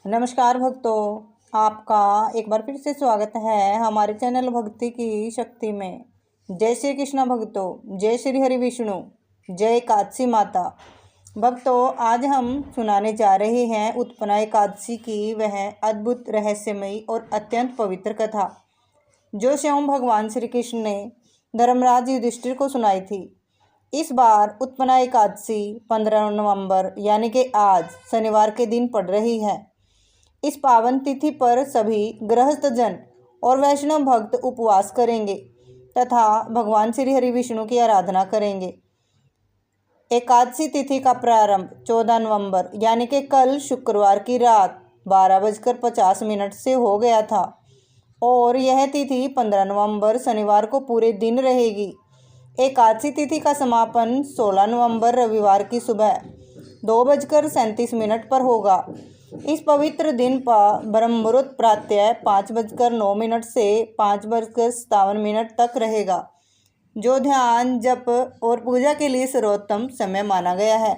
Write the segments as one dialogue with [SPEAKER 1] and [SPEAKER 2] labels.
[SPEAKER 1] नमस्कार भक्तों, आपका एक बार फिर से स्वागत है हमारे चैनल भक्ति की शक्ति में। जय श्री कृष्ण भक्तों, जय श्री हरि विष्णु, जय एकादशी माता। भक्तों, आज हम सुनाने जा रहे हैं उत्पन्ना एकादशी की वह अद्भुत रहस्यमयी और अत्यंत पवित्र कथा जो स्वयं भगवान श्री कृष्ण ने धर्मराज युधिष्ठिर को सुनाई थी। इस बार उत्पन्ना एकादशी 15 नवंबर यानी कि आज शनिवार के दिन पड़ रही है। इस पावन तिथि पर सभी गृहस्थ जन और वैष्णव भक्त उपवास करेंगे तथा भगवान श्री हरि विष्णु की आराधना करेंगे। एकादशी तिथि का प्रारंभ 14 नवंबर यानी कि कल शुक्रवार की रात 12:50 से हो गया था और यह तिथि 15 नवंबर शनिवार को पूरे दिन रहेगी। एकादशी तिथि का समापन 16 नवंबर रविवार की सुबह 2:37 पर होगा। इस पवित्र दिन पर ब्रह्म मुहूर्त प्रातः 5:09 से 5:57 तक रहेगा, जो ध्यान, जप और पूजा के लिए सर्वोत्तम समय माना गया है।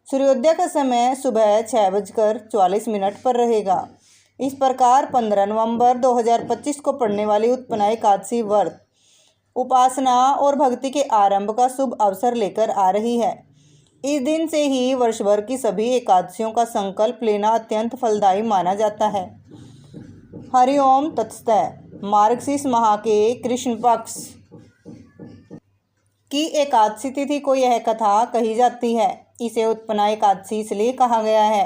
[SPEAKER 1] सूर्योदय का समय सुबह 6:44 पर रहेगा। इस प्रकार 15 नवंबर 2025 को पड़ने वाली उत्पन्ना एकादशी व्रत उपासना और भक्ति के आरंभ का शुभ अवसर लेकर आ रही है। इस दिन से ही वर्ष भर की सभी एकादशियों का संकल्प लेना अत्यंत फलदायी माना जाता है। हरिओम तत्सत। मार्गशीर्ष माह के कृष्ण पक्ष की एकादशी तिथि को यह कथा कही जाती है। इसे उत्पन्ना एकादशी इसलिए कहा गया है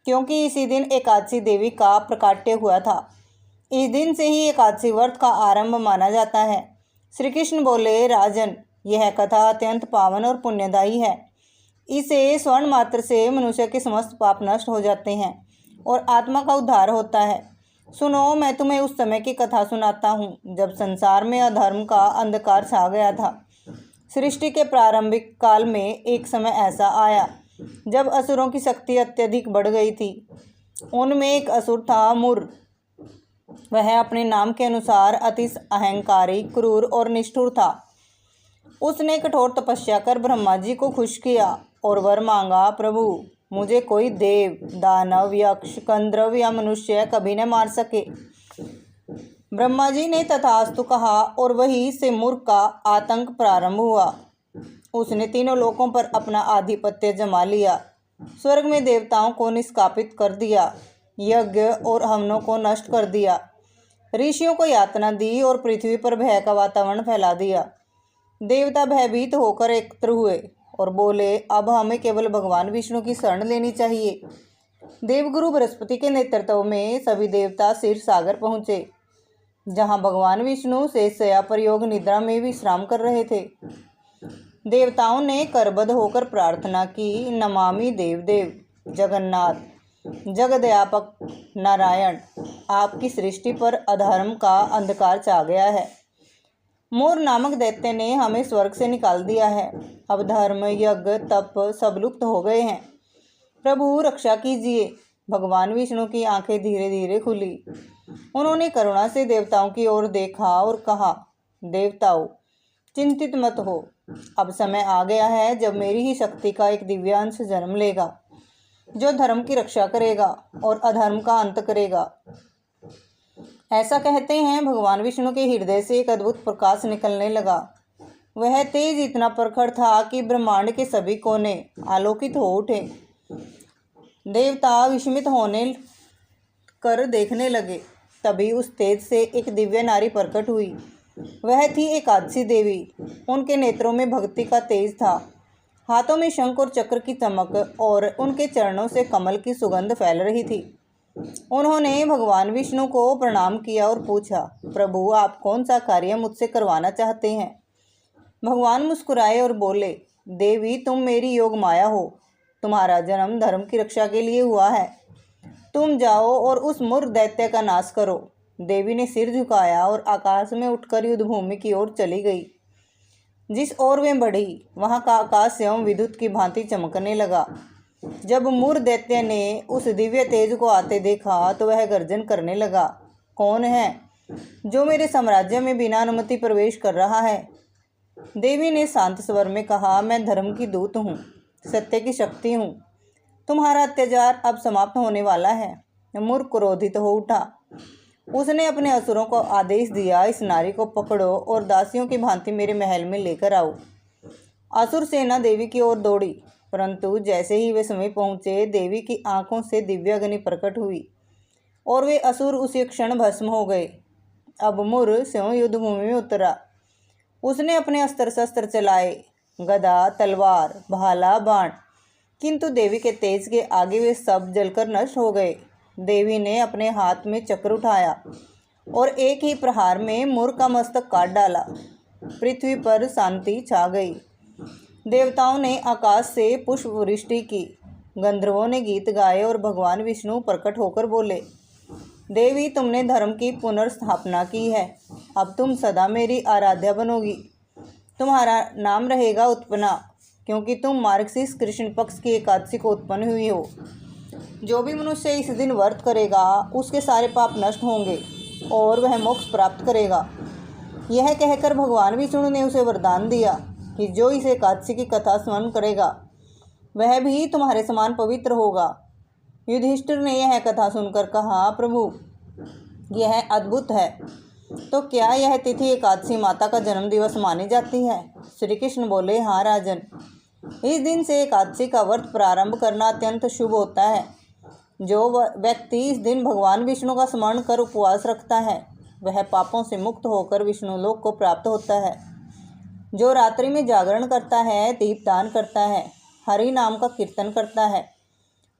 [SPEAKER 1] क्योंकि इसी दिन एकादशी देवी का प्रकाट्य हुआ था। इस दिन से ही एकादशी व्रत का आरंभ माना जाता है। श्री कृष्ण बोले, राजन, यह कथा अत्यंत पावन और पुण्यदायी है। इसे स्वर्ण मात्र से मनुष्य के समस्त पाप नष्ट हो जाते हैं और आत्मा का उद्धार होता है। सुनो, मैं तुम्हें उस समय की कथा सुनाता हूँ जब संसार में अधर्म का अंधकार छा गया था। सृष्टि के प्रारंभिक काल में एक समय ऐसा आया जब असुरों की शक्ति अत्यधिक बढ़ गई थी। उनमें एक असुर था मुर। वह अपने नाम के अनुसार अति अहंकारी, क्रूर और निष्ठुर था। उसने कठोर तपस्या कर ब्रह्मा जी को खुश किया और वर मांगा, प्रभु, मुझे कोई देव, दानव, यक्ष, गंधर्व या मनुष्य कभी न मार सके। ब्रह्मा जी ने तथास्तु कहा और वहीं से मुर का आतंक प्रारंभ हुआ। उसने तीनों लोकों पर अपना आधिपत्य जमा लिया, स्वर्ग में देवताओं को निष्कापित कर दिया, यज्ञ और हवनों को नष्ट कर दिया, ऋषियों को यातना दी और पृथ्वी पर भय का वातावरण फैला दिया। देवता भयभीत होकर एकत्र हुए और बोले, अब हमें केवल भगवान विष्णु की शरण लेनी चाहिए। देवगुरु बृहस्पति के नेतृत्व में सभी देवता क्षीर सागर पहुँचे, जहाँ भगवान विष्णु शेषशय्या पर योग निद्रा में विश्राम कर रहे थे। देवताओं ने करबद्ध होकर प्रार्थना की, नमामि देवदेव जगन्नाथ, जगदयापक नारायण, आपकी सृष्टि पर अधर्म का अंधकार छा गया है। मोर नामक दैत्य ने हमें स्वर्ग से निकाल दिया है। अब धर्म, यज्ञ, तप सब लुप्त हो गए हैं। प्रभु, रक्षा कीजिए। भगवान विष्णु की आंखें धीरे धीरे खुली। उन्होंने करुणा से देवताओं की ओर देखा और कहा, देवताओं, चिंतित मत हो। अब समय आ गया है जब मेरी ही शक्ति का एक दिव्य अंश जन्म लेगा, जो धर्म की रक्षा करेगा और अधर्म का अंत करेगा। ऐसा कहते हैं भगवान विष्णु के हृदय से एक अद्भुत प्रकाश निकलने लगा। वह तेज इतना प्रखर था कि ब्रह्मांड के सभी कोने आलोकित हो उठे। देवता विस्मित होने कर देखने लगे। तभी उस तेज से एक दिव्य नारी प्रकट हुई। वह थी एकादशी देवी। उनके नेत्रों में भक्ति का तेज था, हाथों में शंख और चक्र की चमक और उनके चरणों से कमल की सुगंध फैल रही थी। उन्होंने भगवान विष्णु को प्रणाम किया और पूछा, प्रभु, आप कौन सा कार्य मुझसे करवाना चाहते हैं? भगवान मुस्कुराए और बोले, देवी, तुम मेरी योग माया हो। तुम्हारा जन्म धर्म की रक्षा के लिए हुआ है। तुम जाओ और उस मूर्ख दैत्य का नाश करो। देवी ने सिर झुकाया और आकाश में उठकर युद्धभूमि की ओर चली गई। जिस ओर वे बढ़ी, वहां का आकाश एवं विद्युत की भांति चमकने लगा। जब मूर दैत्य ने उस दिव्य तेज को आते देखा तो वह गर्जन करने लगा, कौन है जो मेरे साम्राज्य में बिना अनुमति प्रवेश कर रहा है? देवी ने शांत स्वर में कहा, मैं धर्म की दूत हूँ, सत्य की शक्ति हूँ। तुम्हारा अत्याचार अब समाप्त होने वाला है। मुर क्रोधित हो उठा। उसने अपने असुरों को आदेश दिया, इस नारी को पकड़ो और दासियों की भांति मेरे महल में लेकर आओ। असुर सेना देवी की ओर दौड़ी, परंतु जैसे ही वे समीप पहुंचे, देवी की आंखों से दिव्य अग्नि प्रकट हुई और वे असुर उसी क्षण भस्म हो गए। अब मुर स्वयं युद्धभूमि में उतरा। उसने अपने अस्त्र शस्त्र चलाए, गदा, तलवार, भाला, बाण, किंतु देवी के तेज के आगे वे सब जलकर नष्ट हो गए। देवी ने अपने हाथ में चक्र उठाया और एक ही प्रहार में मुर का मस्तक काट डाला। पृथ्वी पर शांति छा गई। देवताओं ने आकाश से पुष्प वृष्टि की, गंधर्वों ने गीत गाए और भगवान विष्णु प्रकट होकर बोले, देवी, तुमने धर्म की पुनर्स्थापना की है। अब तुम सदा मेरी आराध्या बनोगी। तुम्हारा नाम रहेगा उत्पन्ना, क्योंकि तुम मार्गशीर्ष कृष्ण पक्ष की एकादशी को उत्पन्न हुई हो। जो भी मनुष्य इस दिन व्रत करेगा, उसके सारे पाप नष्ट होंगे और वह मोक्ष प्राप्त करेगा। यह कहकर भगवान विष्णु ने उसे वरदान दिया कि जो इस एकादशी की कथा स्मरण करेगा, वह भी तुम्हारे समान पवित्र होगा। युधिष्ठिर ने यह कथा सुनकर कहा, प्रभु, यह अद्भुत है। तो क्या यह तिथि एकादशी माता का जन्म दिवस मानी जाती है? श्री कृष्ण बोले, हाँ राजन, इस दिन से एकादशी का व्रत प्रारंभ करना अत्यंत शुभ होता है। जो व्यक्ति इस दिन भगवान विष्णु का स्मरण कर उपवास रखता है, वह पापों से मुक्त होकर विष्णु लोक को प्राप्त होता है। जो रात्रि में जागरण करता है, दीपदान करता है, हरि नाम का कीर्तन करता है,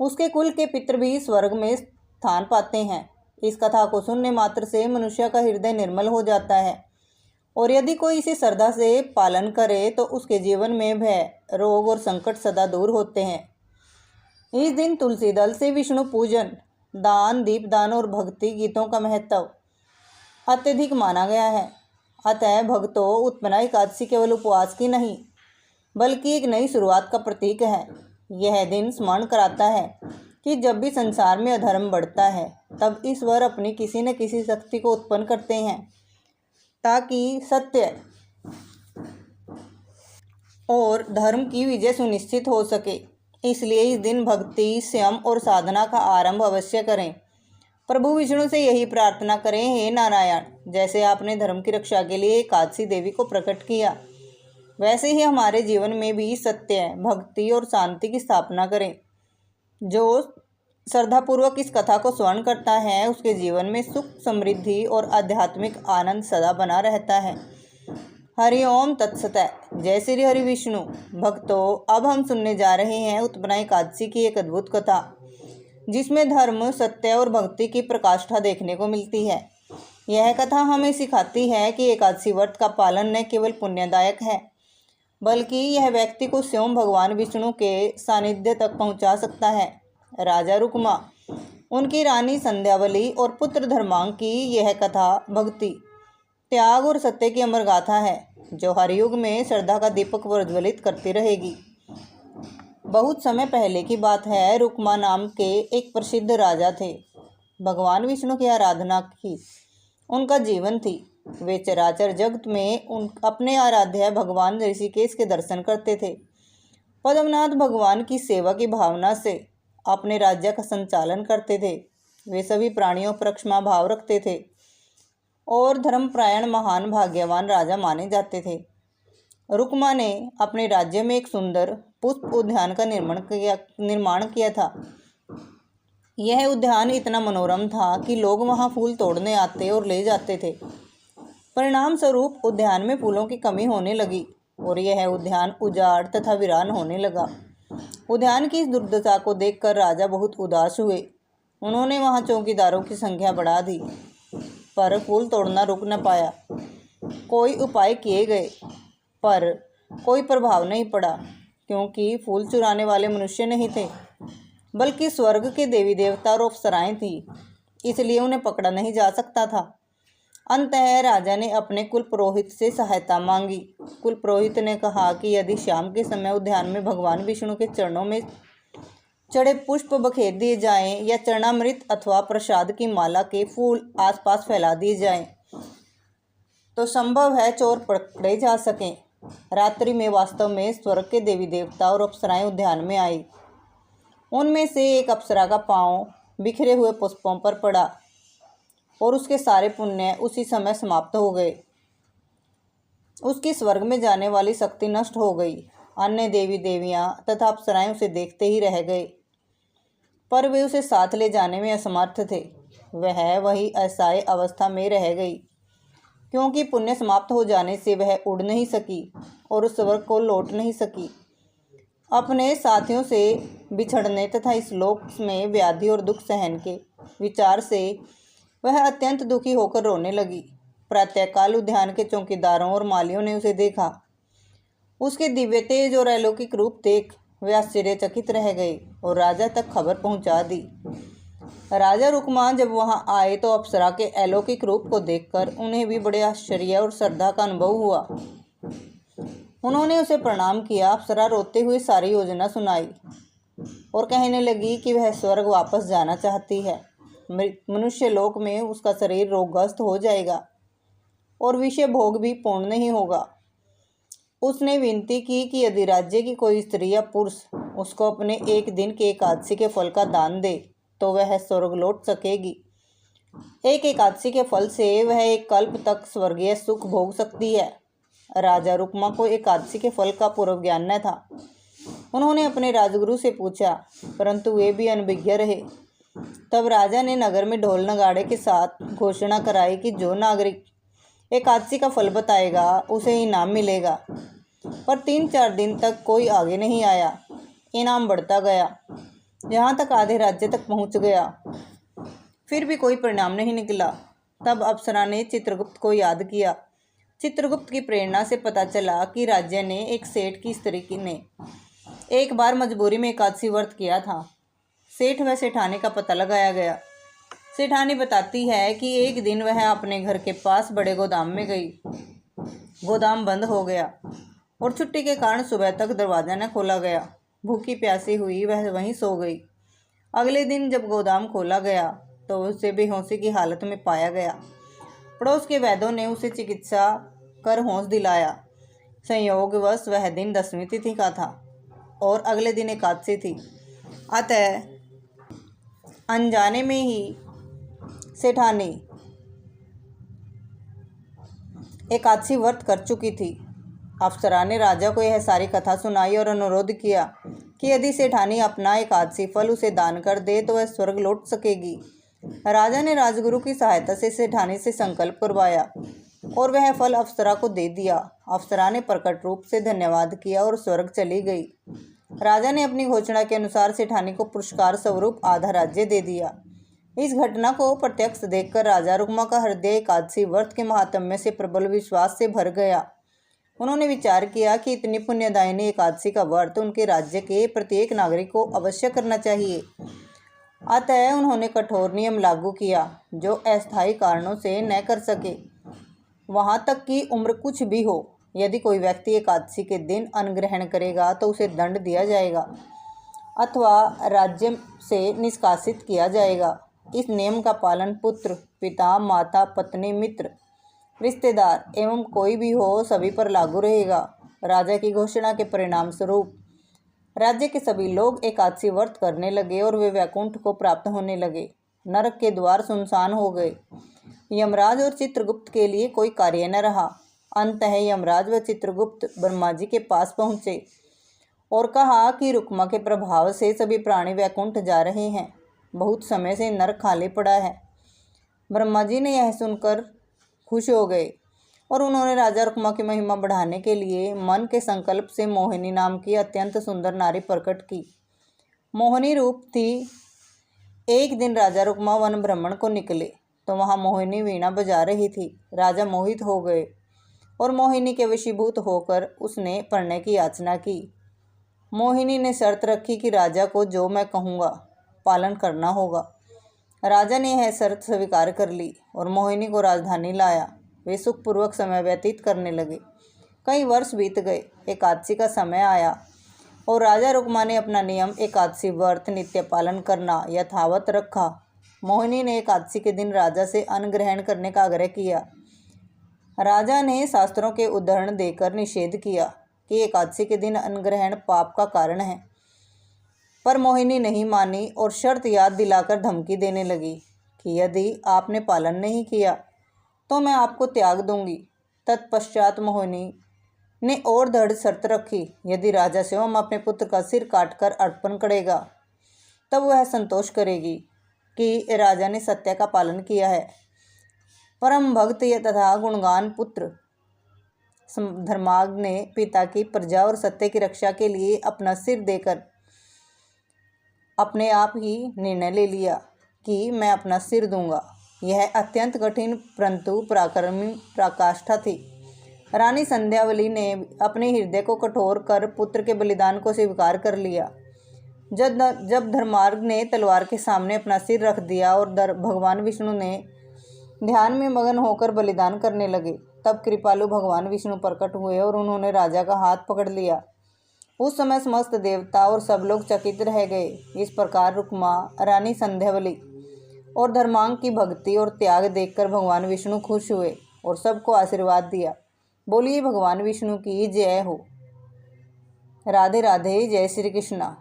[SPEAKER 1] उसके कुल के पितृ भी स्वर्ग में स्थान पाते हैं। इस कथा को सुनने मात्र से मनुष्य का हृदय निर्मल हो जाता है और यदि कोई इसे श्रद्धा से पालन करे तो उसके जीवन में भय, रोग और संकट सदा दूर होते हैं। इस दिन तुलसी दल से विष्णु पूजन, दान, दीपदान और भक्ति गीतों का महत्व अत्यधिक माना गया है। अतः भक्तों, उत्पन्ना एकादशी केवल उपवास की नहीं, बल्कि एक नई शुरुआत का प्रतीक है। यह दिन स्मरण कराता है कि जब भी संसार में अधर्म बढ़ता है, तब ईश्वर अपनी किसी न किसी शक्ति को उत्पन्न करते हैं ताकि सत्य और धर्म की विजय सुनिश्चित हो सके। इसलिए इस दिन भक्ति, संयम और साधना का आरंभ अवश्य करें। प्रभु विष्णु से यही प्रार्थना करें, हे नारायण, जैसे आपने धर्म की रक्षा के लिए एकादशी देवी को प्रकट किया, वैसे ही हमारे जीवन में भी सत्य, भक्ति और शांति की स्थापना करें। जो श्रद्धापूर्वक इस कथा को स्मरण करता है, उसके जीवन में सुख, समृद्धि और आध्यात्मिक आनंद सदा बना रहता है। हरि ओम तत्सत। जय श्री हरि विष्णु। भक्तों, अब हम सुनने जा रहे हैं उत्पन्ना एकादशी की एक अद्भुत कथा, जिसमें धर्म, सत्य और भक्ति की प्रकाष्ठा देखने को मिलती है। यह कथा हमें सिखाती है कि एकादशी व्रत का पालन न केवल पुण्यदायक है, बल्कि यह व्यक्ति को स्वयं भगवान विष्णु के सानिध्य तक पहुंचा सकता है। राजा रुक्मा, उनकी रानी संध्यावली और पुत्र धर्मांक की यह कथा भक्ति, त्याग और सत्य की अमर गाथा है, जो हर युग में श्रद्धा का दीपक प्रज्वलित करती रहेगी। बहुत समय पहले की बात है। रुक्मा नाम के एक प्रसिद्ध राजा थे। भगवान विष्णु की आराधना की उनका जीवन थी। वे चराचर जगत में अपने आराध्य भगवान ऋषिकेश के दर्शन करते थे। पद्मनाथ भगवान की सेवा की भावना से अपने राज्य का संचालन करते थे। वे सभी प्राणियों पर क्षमा भाव रखते थे और धर्मपरायण महान भाग्यवान राजा माने जाते थे। रुक्मा ने अपने राज्य में एक सुंदर पुष्प उद्यान का निर्माण किया था। यह उद्यान इतना मनोरम था कि लोग वहां फूल तोड़ने आते और ले जाते थे। परिणाम स्वरूप उद्यान में फूलों की कमी होने लगी और यह उद्यान उजाड़ तथा वीरान होने लगा। उद्यान की इस दुर्दशा को देखकर राजा बहुत उदास हुए। उन्होंने वहां चौकीदारों की संख्या बढ़ा दी, पर फूल तोड़ना रुक न पाया। कोई उपाय किए गए, पर कोई प्रभाव नहीं पड़ा, क्योंकि फूल चुराने वाले मनुष्य नहीं थे, बल्कि स्वर्ग के देवी देवता और अप्सराएं थी, इसलिए उन्हें पकड़ा नहीं जा सकता था। अंततः राजा ने अपने कुल पुरोहित से सहायता मांगी। कुल पुरोहित ने कहा कि यदि शाम के समय उद्यान में भगवान विष्णु के चरणों में चढ़े पुष्प बखेर दिए जाएं या चरणामृत अथवा प्रसाद की माला के फूल आसपास फैला दिए जाएं, तो संभव है चोर पकड़े जा सकें। रात्रि में वास्तव में स्वर्ग के देवी देवता और अप्सराएं उद्यान में आई। उनमें से एक अप्सरा का पांव बिखरे हुए पुष्पों पर पड़ा और उसके सारे पुण्य उसी समय समाप्त हो गए। उसकी स्वर्ग में जाने वाली शक्ति नष्ट हो गई। अन्य देवी देवियां तथा अप्सराएं उसे देखते ही रह गए, पर वे उसे साथ ले जाने में असमर्थ थे। वह वही असहाय अवस्था में रह गई, क्योंकि पुण्य समाप्त हो जाने से वह उड़ नहीं सकी और उस स्वर्ग को लौट नहीं सकी। अपने साथियों से बिछड़ने तथा इस लोक में व्याधि और दुख सहन के विचार से वह अत्यंत दुखी होकर रोने लगी। प्रातःकाल उद्यान के चौकीदारों और मालियों ने उसे देखा। उसके दिव्य तेज और अलौकिक रूप देख वे आश्चर्यचकित रह गए और राजा तक खबर पहुंचा दी। राजा रुक्मा जब वहां आए तो अप्सरा के अलौकिक रूप को देखकर उन्हें भी बड़े आश्चर्य और श्रद्धा का अनुभव हुआ। उन्होंने उसे प्रणाम किया। अप्सरा रोते हुए सारी योजना सुनाई और कहने लगी कि वह स्वर्ग वापस जाना चाहती है। मनुष्य लोक में उसका शरीर रोगग्रस्त हो जाएगा और विषय भोग भी पूर्ण नहीं होगा। उसने विनती की कि यदि राज्य की कोई स्त्री या पुरुष उसको अपने एक दिन के एकादशी के फल का दान दे तो वह स्वर्ग लौट सकेगी। एक एकादशी के फल से वह एक कल्प तक स्वर्गीय सुख भोग सकती है। राजा रुक्मा को एकादशी के फल का पूर्व ज्ञान न था। उन्होंने अपने राजगुरु से पूछा, परंतु वे भी अनभिज्ञ रहे। तब राजा ने नगर में ढोल नगाड़े के साथ घोषणा कराई कि जो नागरिक एकादशी का फल बताएगा उसे इनाम मिलेगा। पर 3-4 दिन तक कोई आगे नहीं आया। इनाम बढ़ता गया, यहाँ तक आधे राज्य तक पहुँच गया। फिर भी कोई परिणाम नहीं निकला। तब अप्सरा ने चित्रगुप्त को याद किया। चित्रगुप्त की प्रेरणा से पता चला कि राज्य ने एक सेठ की स्त्री ने एक बार मजबूरी में एकादशी व्रत किया था। सेठ व सेठानी का पता लगाया गया। सेठानी बताती है कि एक दिन वह अपने घर के पास बड़े गोदाम में गई। गोदाम बंद हो गया और छुट्टी के कारण सुबह तक दरवाज़ा न खोला गया। भूखी प्यासी हुई वह वहीं सो गई। अगले दिन जब गोदाम खोला गया तो उसे बेहोशी की हालत में पाया गया। पड़ोस के वैद्यों ने उसे चिकित्सा कर होश दिलाया। संयोगवश वह दिन 10वीं तिथि का था और अगले दिन एकादशी थी। अतः अनजाने में ही सेठानी एकादशी व्रत कर चुकी थी। अप्सरा ने राजा को यह सारी कथा सुनाई और अनुरोध किया कि यदि सेठानी अपना एकादशी फल उसे दान कर दे तो वह स्वर्ग लौट सकेगी। राजा ने राजगुरु की सहायता से सेठानी से संकल्प करवाया और वह फल अप्सरा को दे दिया। अप्सरा ने प्रकट रूप से धन्यवाद किया और स्वर्ग चली गई। राजा ने अपनी घोषणा के अनुसार सेठानी को पुरस्कार स्वरूप आधा राज्य दे दिया। इस घटना को प्रत्यक्ष देखकर राजा रुक्मा का हृदय एकादशी व्रत के महात्म्य से प्रबल विश्वास से भर गया। उन्होंने विचार किया कि इतनी पुण्यदायिनी एकादशी का व्रत उनके राज्य के प्रत्येक नागरिक को अवश्य करना चाहिए। अतः उन्होंने कठोर नियम लागू किया, जो अस्थायी कारणों से न कर सके, वहाँ तक कि उम्र कुछ भी हो। यदि कोई व्यक्ति एकादशी के दिन अन्न ग्रहण करेगा तो उसे दंड दिया जाएगा अथवा राज्य से निष्कासित किया जाएगा। इस नियम का पालन पुत्र, पिता, माता, पत्नी, मित्र, रिश्तेदार एवं कोई भी हो सभी पर लागू रहेगा। राजा की घोषणा के परिणाम स्वरूप राज्य के सभी लोग एकादशी व्रत करने लगे और वे वैकुंठ को प्राप्त होने लगे। नरक के द्वार सुनसान हो गए। यमराज और चित्रगुप्त के लिए कोई कार्य न रहा। अंततः यमराज व चित्रगुप्त ब्रह्मा जी के पास पहुँचे और कहा कि रुक्मा के प्रभाव से सभी प्राणी वैकुंठ जा रहे हैं। बहुत समय से नरक खाली पड़ा है। ब्रह्मा जी ने यह सुनकर खुश हो गए और उन्होंने राजा रुक्मा की महिमा बढ़ाने के लिए मन के संकल्प से मोहिनी नाम की अत्यंत सुंदर नारी प्रकट की। मोहिनी रूप थी। एक दिन राजा रुक्मा वन भ्रमण को निकले तो वहाँ मोहिनी वीणा बजा रही थी। राजा मोहित हो गए और मोहिनी के वशीभूत होकर उसने पढ़ने की याचना की। मोहिनी ने शर्त रखी कि राजा को जो मैं कहूँगा पालन करना होगा। राजा ने यह शर्त स्वीकार कर ली और मोहिनी को राजधानी लाया। वे सुखपूर्वक समय व्यतीत करने लगे। कई वर्ष बीत गए। एकादशी का समय आया और राजा रुक्मा ने अपना नियम एकादशी व्रत नित्य पालन करना यथावत रखा। मोहिनी ने एकादशी के दिन राजा से अन्न ग्रहण करने का आग्रह किया। राजा ने शास्त्रों के उदाहरण देकर निषेध किया कि एकादशी के दिन अन्न ग्रहण पाप का कारण है। पर मोहिनी नहीं मानी और शर्त याद दिलाकर धमकी देने लगी कि यदि आपने पालन नहीं किया तो मैं आपको त्याग दूंगी। तत्पश्चात मोहिनी ने और दृढ़ शर्त रखी, यदि राजा शिवम अपने पुत्र का सिर काटकर अर्पण करेगा तब वह संतोष करेगी कि राजा ने सत्य का पालन किया है। परम भक्त तथा गुणगान पुत्र धर्मार्क ने पिता की प्रजा और सत्य की रक्षा के लिए अपना सिर देकर अपने आप ही निर्णय ले लिया कि मैं अपना सिर दूंगा। यह अत्यंत कठिन परंतु पराक्रमी पराकाष्ठा थी। रानी संध्यावली ने अपने हृदय को कठोर कर पुत्र के बलिदान को स्वीकार कर लिया। जब धर्मार्क ने तलवार के सामने अपना सिर रख दिया और भगवान विष्णु ने ध्यान में मगन होकर बलिदान करने लगे, तब कृपालु भगवान विष्णु प्रकट हुए और उन्होंने राजा का हाथ पकड़ लिया। उस समय समस्त देवता और सब लोग चकित रह गए। इस प्रकार रुक्मा, रानी संध्यावली और धर्मांक की भक्ति और त्याग देखकर भगवान विष्णु खुश हुए और सबको आशीर्वाद दिया। बोलिए भगवान विष्णु की जय हो। राधे राधे। जय श्री कृष्णा।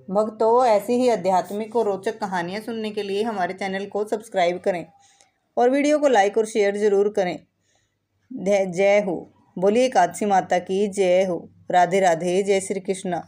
[SPEAKER 1] भक्तों, ऐसी ही आध्यात्मिक और रोचक कहानियाँ सुनने के लिए हमारे चैनल को सब्सक्राइब करें और वीडियो को लाइक और शेयर ज़रूर करें। जय हो। बोलिए एकादशी माता की जय हो। राधे राधे। जय श्री कृष्णा।